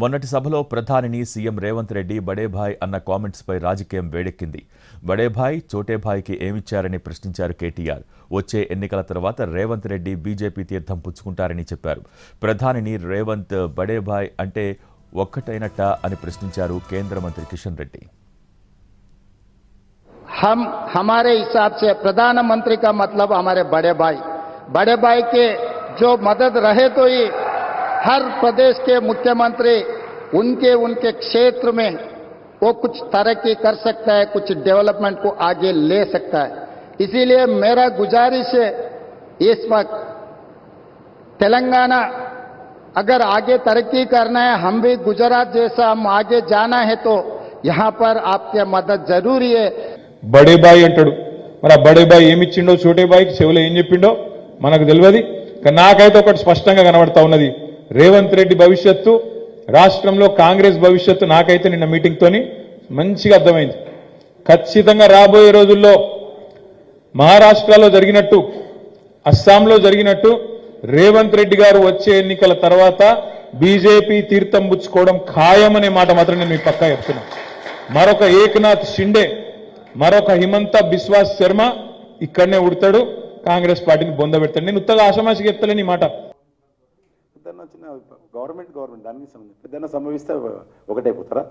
మొన్నటి సభలో ప్రధానిని సీఎం రేవంత్ రెడ్డి బడేభాయ్ అన్న కామెంట్స్పై రాజకీయం వేడెక్కింది. బడేభాయ్ చోటేభాయ్కి ఏమిచ్చారని ప్రశ్నించారు కేటీఆర్. వచ్చే ఎన్నికల తర్వాత రేవంత్ రెడ్డి బీజేపీ తీర్థం పుచ్చుకుంటారని చెప్పారు. ప్రధానిని రేవంత్ బడేభాయ్ అంటే ఒక్కటైనట్ట అని ప్రశ్నించారు కేంద్ర మంత్రి కిషన్ రెడ్డి. हम हमारे हिसाब से प्रधानमंत्री का मतलब हमारे बड़े भाई के जो मदद रहे तो ये हर प्रदेश के मुख्यमंत्री उनके क्षेत्र में वो कुछ तरक्की कर सकता है, कुछ डेवलपमेंट को आगे ले सकता है। इसीलिए मेरा गुजारिश है इस वक्त तेलंगाना अगर आगे तरक्की करना है, हम भी गुजरात जैसा हम आगे जाना है तो यहाँ पर आपके मदद जरूरी है। బడే బాయ్ అంటాడు. మరి ఆ బడే బాయ్ ఏమిచ్చిండో చోటే బాయ్కి చెవులో ఏం చెప్పిండో మనకు తెలియదు. కానీ నాకైతే ఒకటి స్పష్టంగా కనబడతా ఉన్నది. రేవంత్ రెడ్డి భవిష్యత్తు, రాష్ట్రంలో కాంగ్రెస్ భవిష్యత్తు నాకైతే నిన్న మీటింగ్తోని మంచిగా అర్థమైంది. ఖచ్చితంగా రాబోయే రోజుల్లో మహారాష్ట్రలో జరిగినట్టు, అస్సాంలో జరిగినట్టు రేవంత్ రెడ్డి గారు వచ్చే ఎన్నికల తర్వాత బీజేపీ తీర్థం పుచ్చుకోవడం ఖాయమనే మాట మాత్రం నేను మీ పక్కా చెప్తున్నా. మరొక ఏకనాథ్ షిండే, మరొక హిమంత బిశ్వాస్ శర్మ ఇక్కడనే ఉడతాడు, కాంగ్రెస్ పార్టీని బొంద పెడతాడు. నేను ఉత్తగా ఆషమాషికి చెప్తలేని ఈ మాట. గవర్నమెంట్ దానికి సంబంధించి పెద్దన్న సంభవిస్తే ఒకటైపోతారా?